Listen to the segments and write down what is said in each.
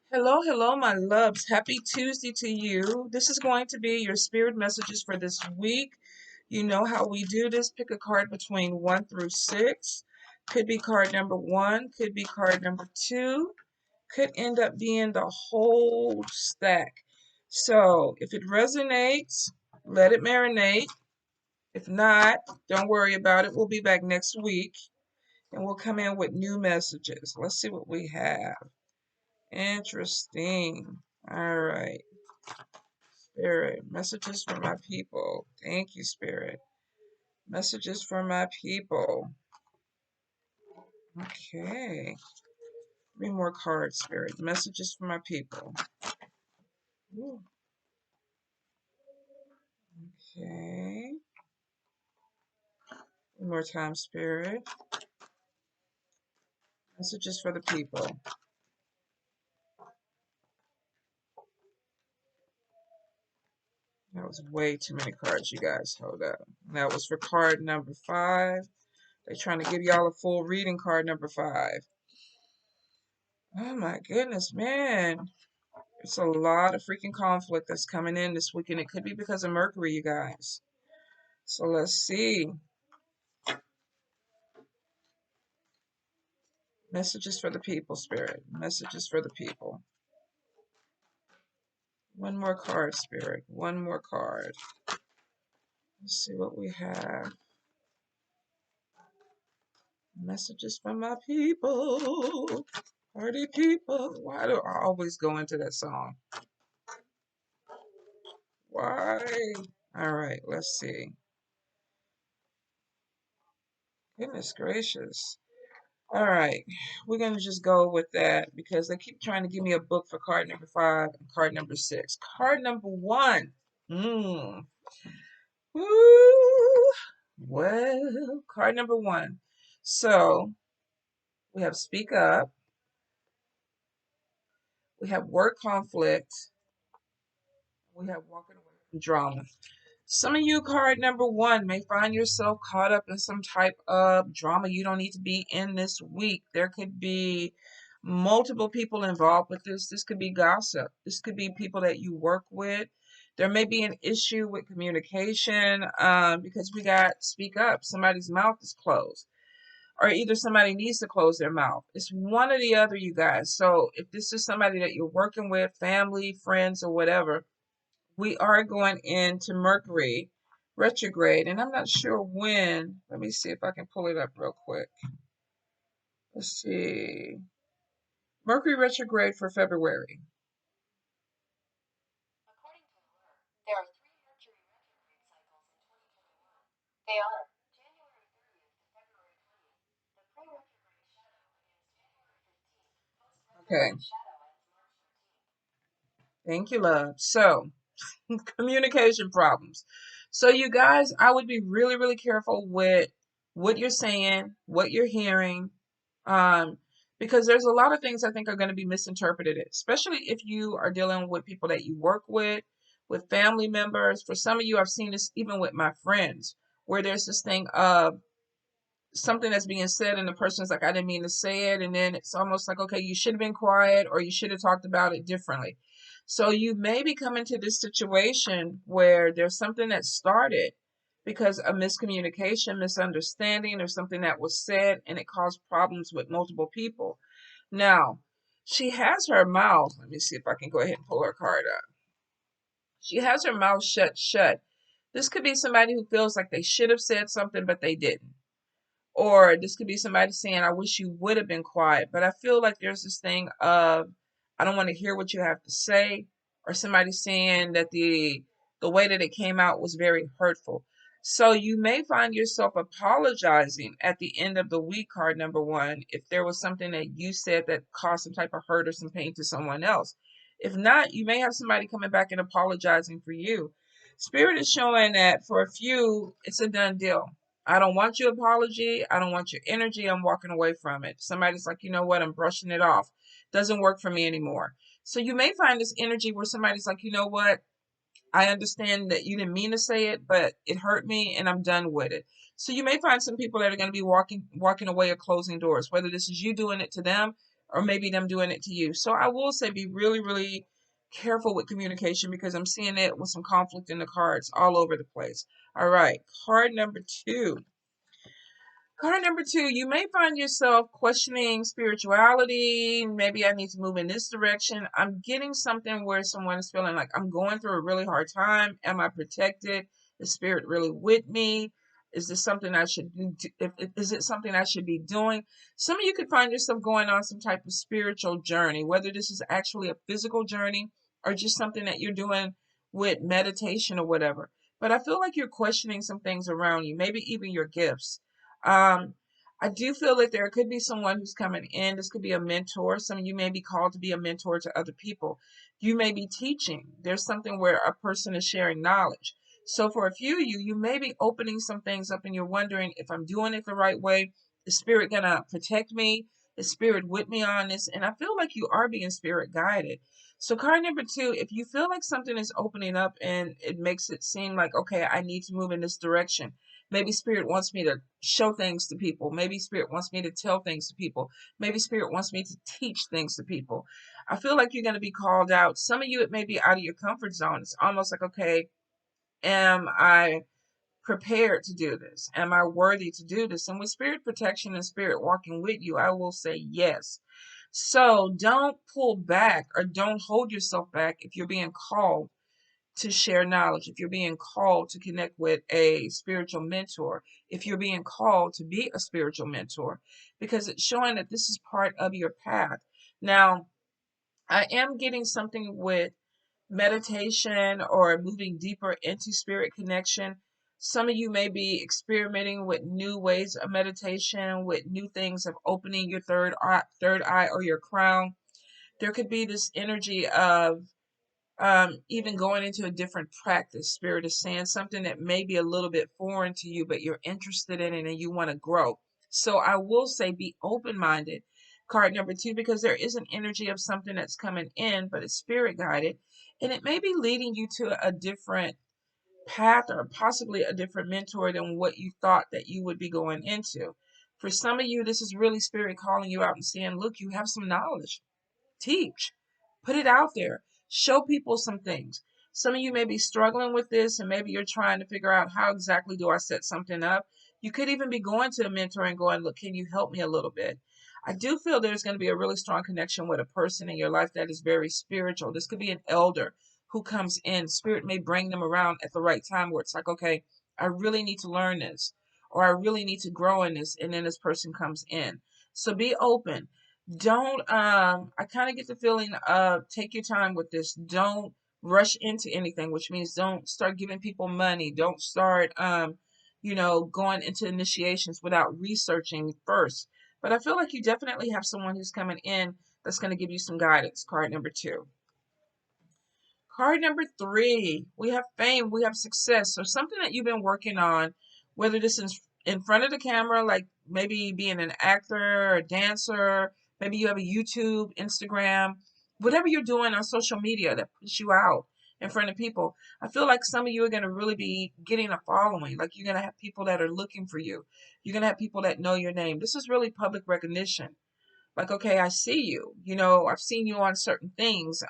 Hello, hello, my loves. Happy Tuesday to you. This is going to be your spirit messages for this week. You know how we do this. Pick a card between 1 through 6. Could be card number 1, could be card number 2, could end up being the whole stack. So if it resonates, let it marinate. If not, don't worry about it. We'll be back next week and we'll come in with new messages. Let's see what we have. Interesting. All right. Spirit, messages for my people. Thank you, Spirit. Messages for my people. Okay. Three more cards, Spirit. Messages for my people. Ooh. Okay. One more time, Spirit. Messages for the people. That was way too many cards, you guys. Hold up. That was for card number 5. They're trying to give y'all a full reading, card number 5. Oh my goodness, man. It's a lot of freaking conflict that's coming in this weekend. It could be because of Mercury, you guys. So let's see. Messages for the people, Spirit. Messages for the people. One more card, Spirit. One more card. Let's see what we have. Messages from my people. Party people. Why do I always go into that song? Why? All right, let's see. Goodness gracious. All right, we're gonna just go with that because they keep trying to give me a book for card number 5 and card number 6. Card number 1. Woo. Well, card number 1. So we have speak up, we have word conflict, we have walking away from drama. Some of you, card number 1, may find yourself caught up in some type of drama you don't need to be in this week. There could be multiple people involved with this. This could be gossip. This could be people that you work with. There may be an issue with communication because we got speak up. Somebody's mouth is closed, or either somebody needs to close their mouth. It's one or the other, you guys. So if this is somebody that you're working with, family, friends, or whatever, we are going into Mercury retrograde, and I'm not sure when. Let me see if I can pull it up real quick. Let's see. Mercury retrograde for February. Okay. Thank you, love. So, communication problems. So, you guys, I would be really, really careful with what you're saying, what you're hearing, um, because there's a lot of things I think are going to be misinterpreted, especially if you are dealing with people that you work with family members. For some of you, I've seen this even with my friends, where there's this thing of something that's being said, and the person's like, I didn't mean to say it. And then it's almost like, okay, you should have been quiet or you should have talked about it differently. So you may be coming to this situation where there's something that started because of miscommunication, misunderstanding, or something that was said and it caused problems with multiple people. Now, she has her mouth. Let me see if I can go ahead and pull her card up. She has her mouth shut. This could be somebody who feels like they should have said something, but they didn't. Or this could be somebody saying, I wish you would have been quiet. But I feel like there's this thing of, I don't want to hear what you have to say. Or somebody saying that the way that it came out was very hurtful. So you may find yourself apologizing at the end of the week, card number 1, if there was something that you said that caused some type of hurt or some pain to someone else. If not, you may have somebody coming back and apologizing for you. Spirit is showing that for a few, it's a done deal. I don't want your apology. I don't want your energy. I'm walking away from it. Somebody's like, you know what? I'm brushing it off. Doesn't work for me anymore. So you may find this energy where somebody's like, you know what? I understand that you didn't mean to say it, but it hurt me and I'm done with it. So you may find some people that are going to be walking away or closing doors, whether this is you doing it to them or maybe them doing it to you. So I will say be really, really careful with communication because I'm seeing it with some conflict in the cards all over the place. All right, card number two. Card number two, you may find yourself questioning spirituality. Maybe I need to move in this direction. I'm getting something where someone is feeling like I'm going through a really hard time. Am I protected? Is spirit really with me? Is this something I should do? Is it something I should be doing? Some of you could find yourself going on some type of spiritual journey, whether this is actually a physical journey or just something that you're doing with meditation or whatever. But I feel like you're questioning some things around you, maybe even your gifts. um, I do feel that there could be someone who's coming in. This could be a mentor. Some of you may be called to be a mentor to other people. You may be teaching. There's something where a person is sharing knowledge. So for a few of you, you may be opening some things up and you're wondering if I'm doing it the right way. Is spirit gonna protect me? Is spirit with me on this? And I feel like you are being spirit guided. So card number two, if you feel like something is opening up and it makes it seem like, okay, I need to move in this direction. Maybe spirit wants me to show things to people. Maybe spirit wants me to tell things to people. Maybe spirit wants me to teach things to people. I feel like you're going to be called out. Some of you, it may be out of your comfort zone. It's almost like, okay, am I prepared to do this? Am I worthy to do this? And with spirit protection and spirit walking with you, I will say yes. So don't pull back or don't hold yourself back if you're being called to share knowledge, if you're being called to connect with a spiritual mentor, if you're being called to be a spiritual mentor, because it's showing that this is part of your path. Now, I am getting something with meditation or moving deeper into spirit connection. Some of you may be experimenting with new ways of meditation, with new things of opening your third eye or your crown. There could be this energy of even going into a different practice. Spirit is saying something that may be a little bit foreign to you, but you're interested in it and you want to grow. So I will say be open minded. Card number two, because there is an energy of something that's coming in, but it's spirit guided. And it may be leading you to a different path or possibly a different mentor than what you thought that you would be going into. For some of you, this is really spirit calling you out and saying, look, you have some knowledge. Teach, put it out there, show people some things. Some of you may be struggling with this and maybe you're trying to figure out how exactly do I set something up. You could even be going to a mentor and going, look, can you help me a little bit? I do feel there's going to be a really strong connection with a person in your life that is very spiritual. This could be an elder who comes in. Spirit may bring them around at the right time where it's like, okay, I really need to learn this or I really need to grow in this. And then this person comes in. So be open. Don't I kind of get the feeling of take your time with this. Don't rush into anything, which means don't start giving people money. Don't start going into initiations without researching first. But I feel like you definitely have someone who's coming in that's going to give you some guidance. Card number two. Card number three, we have fame, we have success. So something that you've been working on, whether this is in front of the camera, like maybe being an actor, a dancer, maybe you have a YouTube, Instagram, whatever you're doing on social media that puts you out in front of people. I feel like some of you are going to really be getting a following. Like you're going to have people that are looking for you. You're going to have people that know your name. This is really public recognition. Like, okay, I see you. I've seen you on certain things.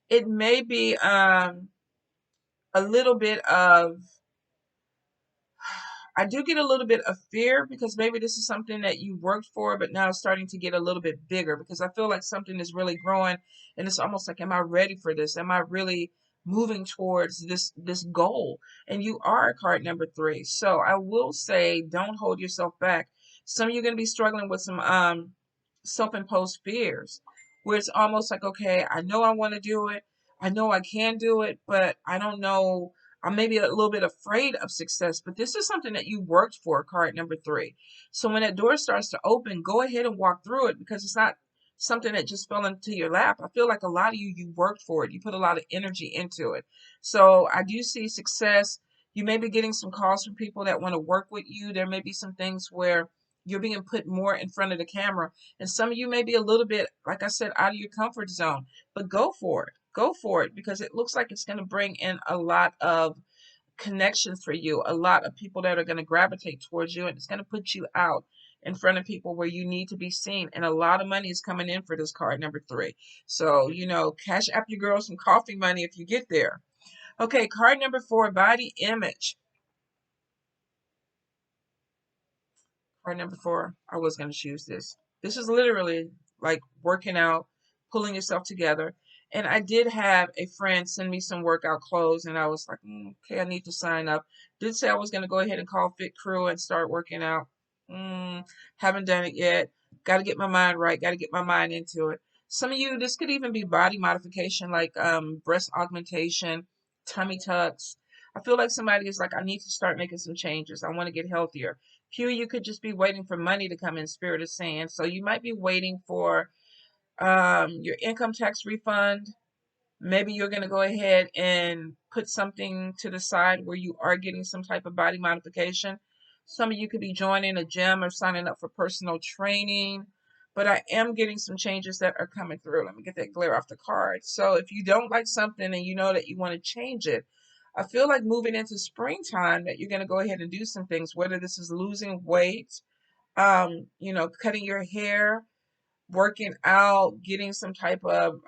It may be a little bit of, I do get a little bit of fear because maybe this is something that you worked for, but now it's starting to get a little bit bigger because I feel like something is really growing and it's almost like, am I ready for this? Am I really moving towards this goal? And you are card number three. So I will say, don't hold yourself back. Some of you are going to be struggling with some self-imposed fears where it's almost like, okay, I know I want to do it. I know I can do it, but I don't know. I'm maybe a little bit afraid of success, but this is something that you worked for, card number three. So when that door starts to open, go ahead and walk through it because it's not something that just fell into your lap. I feel like a lot of you worked for it. You put a lot of energy into it. So I do see success. You may be getting some calls from people that want to work with you. There may be some things where you're being put more in front of the camera. And some of you may be a little bit, like I said, out of your comfort zone, but go for it. Go for it because it looks like it's going to bring in a lot of connections for you, a lot of people that are going to gravitate towards you, and it's going to put you out. in front of people where you need to be seen. And a lot of money is coming in for this card number 3. So, cash app your girl some coffee money if you get there. Okay, card number 4, body image. Card number 4, I was going to choose this. This is literally like working out, pulling yourself together. And I did have a friend send me some workout clothes, and I was like, okay, I need to sign up. Did say I was going to go ahead and call Fit Crew and start working out. Haven't done it yet. Got to get my mind right. Got to get my mind into it. Some of you, this could even be body modification, like breast augmentation, tummy tucks. I feel like somebody is like, I need to start making some changes. I want to get healthier. Q, you could just be waiting for money to come in, Spirit is saying. So you might be waiting for your income tax refund. Maybe you're going to go ahead and put something to the side where you are getting some type of body modification. Some of you could be joining a gym or signing up for personal training. But I am getting some changes that are coming through. Let me get that glare off the card. So if you don't like something and you know that you want to change it, I feel like moving into springtime that you're going to go ahead and do some things, whether this is losing weight, cutting your hair, working out, getting some type of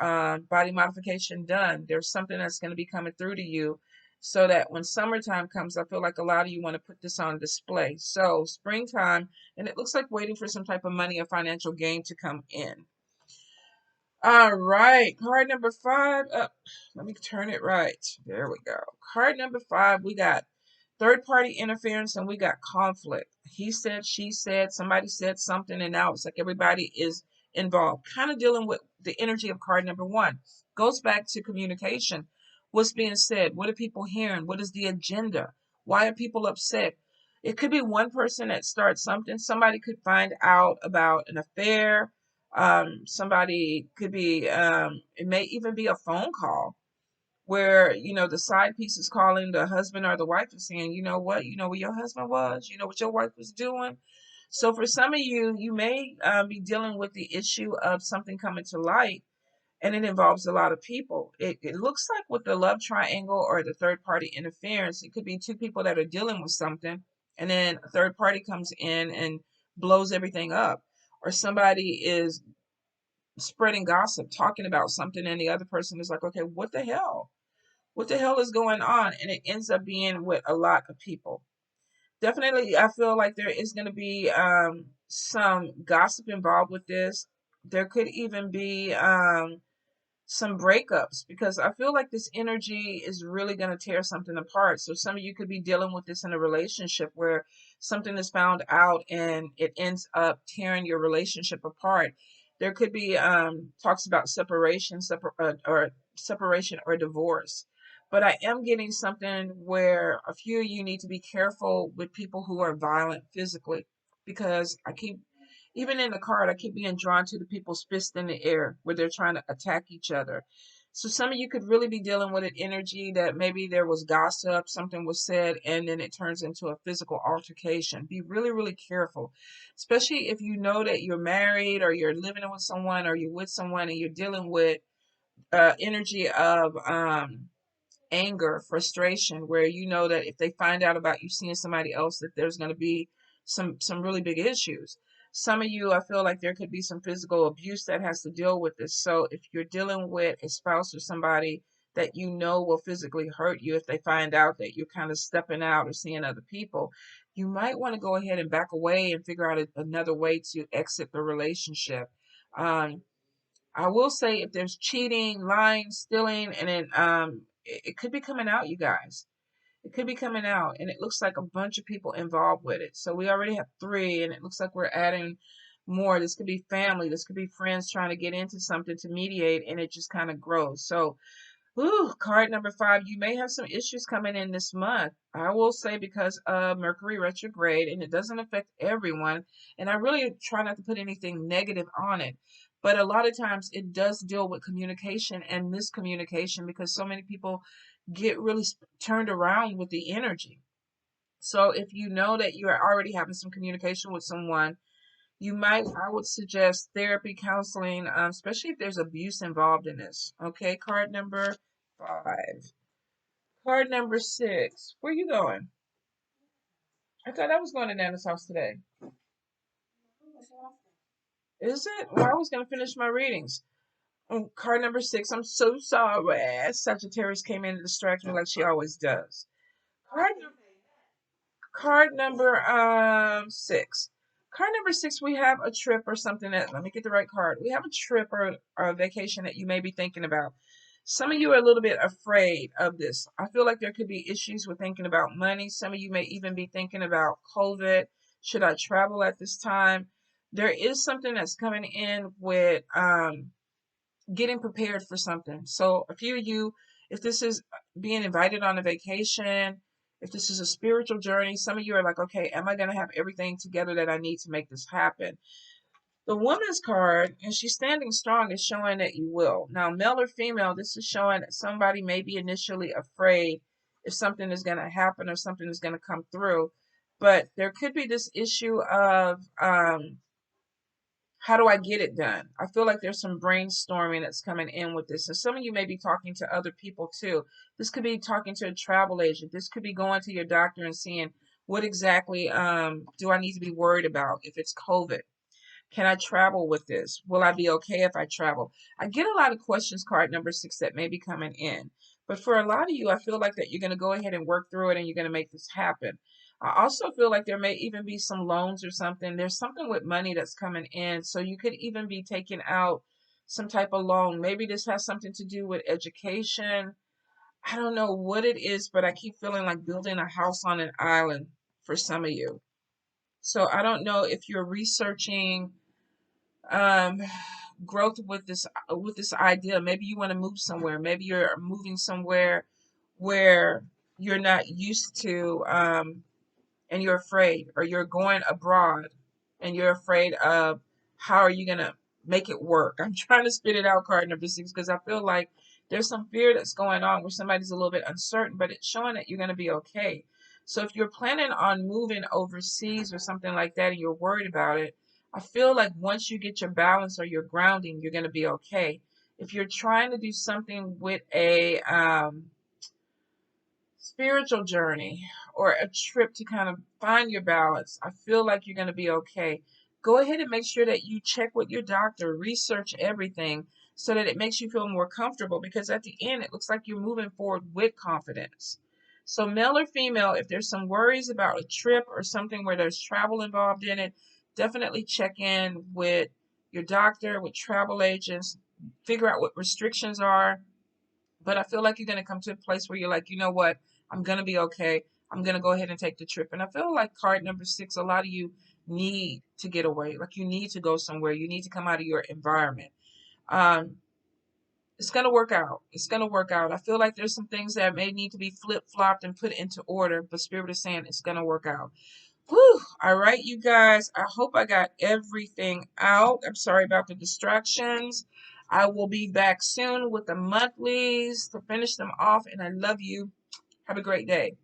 body modification done. There's something that's going to be coming through to you so that when summertime comes, I feel like a lot of you want to put this on display. So springtime, and it looks like waiting for some type of money or financial gain to come in. All right, card number 5. Let me turn it right. There we go. Card number 5, we got third party interference and we got conflict. He said, she said, somebody said something, and now it's like everybody is involved. Kind of dealing with the energy of card number 1. Goes back to communication. What's being said? What are people hearing? What is the agenda? Why are people upset? It could be one person that starts something. Somebody could find out about an affair. Somebody could be, it may even be a phone call where, the side piece is calling the husband or the wife is saying, you know what, where your husband was, what your wife was doing. So for some of you, you may be dealing with the issue of something coming to light, and it involves a lot of people. It looks like with the love triangle or the third party interference, it could be two people that are dealing with something, and then a third party comes in and blows everything up. Or somebody is spreading gossip, talking about something, and the other person is like, okay, what the hell? What the hell is going on? And it ends up being with a lot of people. Definitely, I feel like there is going to be some gossip involved with this. There could even be some breakups, because I feel like this energy is really going to tear something apart. So some of you could be dealing with this in a relationship where something is found out and it ends up tearing your relationship apart. There could be talks about or separation or divorce. But I am getting something where a few of you need to be careful with people who are violent physically, because even in the card, I keep being drawn to the people's fist in the air where they're trying to attack each other. So some of you could really be dealing with an energy that maybe there was gossip, something was said, and then it turns into a physical altercation. Be really, really careful, especially if you know that you're married or you're living with someone or you're with someone and you're dealing with energy of anger, frustration, where you know that if they find out about you seeing somebody else, that there's going to be some really big issues. Some of you, I feel like there could be some physical abuse that has to deal with this. So if you're dealing with a spouse or somebody that you know will physically hurt you if they find out that you're kind of stepping out or seeing other people, you might want to go ahead and back away and figure out another way to exit the relationship. Um, I will say if there's cheating, lying, stealing, and then it could be coming out, you guys. It could be coming out, and it looks like a bunch of people involved with it. So we already have 3, and it looks like we're adding more. This could be family, this could be friends trying to get into something to mediate, and it just kind of grows. So ooh, card number 5, you may have some issues coming in this month. I will say because of Mercury retrograde, and it doesn't affect everyone. And I really try not to put anything negative on it. But a lot of times it does deal with communication and miscommunication, because so many people get really turned around with the energy. So if you know that you are already having some communication with someone, I would suggest therapy, counseling, especially if there's abuse involved in this. Okay, card number 5. Card number 6. Where you going? I thought I was going to Nana's house today. Is it? Well, I was going to finish my readings. Card number 6. I'm so sorry. Sagittarius came in to distract me like she always does. Card, card number 6. Card number 6, we have a trip or something that, let me get the right card. We have a trip or a vacation that you may be thinking about. Some of you are a little bit afraid of this. I feel like there could be issues with thinking about money. Some of you may even be thinking about COVID. Should I travel at this time? There is something that's coming in with getting prepared for something. So a few of you, if this is being invited on a vacation, if this is a spiritual journey, some of you are like, okay, am I going to have everything together that I need to make this happen? The woman's card, and she's standing strong, is showing that you will. Now, male or female, this is showing that somebody may be initially afraid if something is going to happen or something is going to come through. But there could be this issue of how do I get it done? I feel like there's some brainstorming that's coming in with this. And some of you may be talking to other people too. This could be talking to a travel agent. This could be going to your doctor and seeing what exactly do I need to be worried about if it's COVID. Can I travel with this? Will I be okay if I travel? I get a lot of questions, card number 6, that may be coming in. But for a lot of you, I feel like that you're going to go ahead and work through it and you're going to make this happen. I also feel like there may even be some loans or something. There's something with money that's coming in. So you could even be taking out some type of loan. Maybe this has something to do with education. I don't know what it is, but I keep feeling like building a house on an island for some of you. So I don't know if you're researching um growth with this idea. Maybe you want to move somewhere. Maybe you're moving somewhere where you're not used to and you're afraid, or you're going abroad and you're afraid of how are you going to make it work. I'm trying to spit it out, card number 6, because I feel like there's some fear that's going on where somebody's a little bit uncertain, but it's showing that you're going to be okay. So if you're planning on moving overseas or something like that and you're worried about it, I feel like once you get your balance or your grounding, you're going to be okay. If you're trying to do something with a spiritual journey or a trip to kind of find your balance, I feel like you're going to be okay. Go ahead and make sure that you check with your doctor, research everything so that it makes you feel more comfortable, because at the end, it looks like you're moving forward with confidence. So, male or female, if there's some worries about a trip or something where there's travel involved in it, definitely check in with your doctor, with travel agents, figure out what restrictions are, but I feel like you're going to come to a place where you're like, you know what? I'm going to be okay. I'm going to go ahead and take the trip. And I feel like card number 6, a lot of you need to get away. Like you need to go somewhere. You need to come out of your environment. Um, it's going to work out. It's going to work out. I feel like there's some things that may need to be flip flopped and put into order, but Spirit is saying it's going to work out. Whew. All right, you guys. I hope I got everything out. I'm sorry about the distractions. I will be back soon with the monthlies to finish them off, and I love you. Have a great day.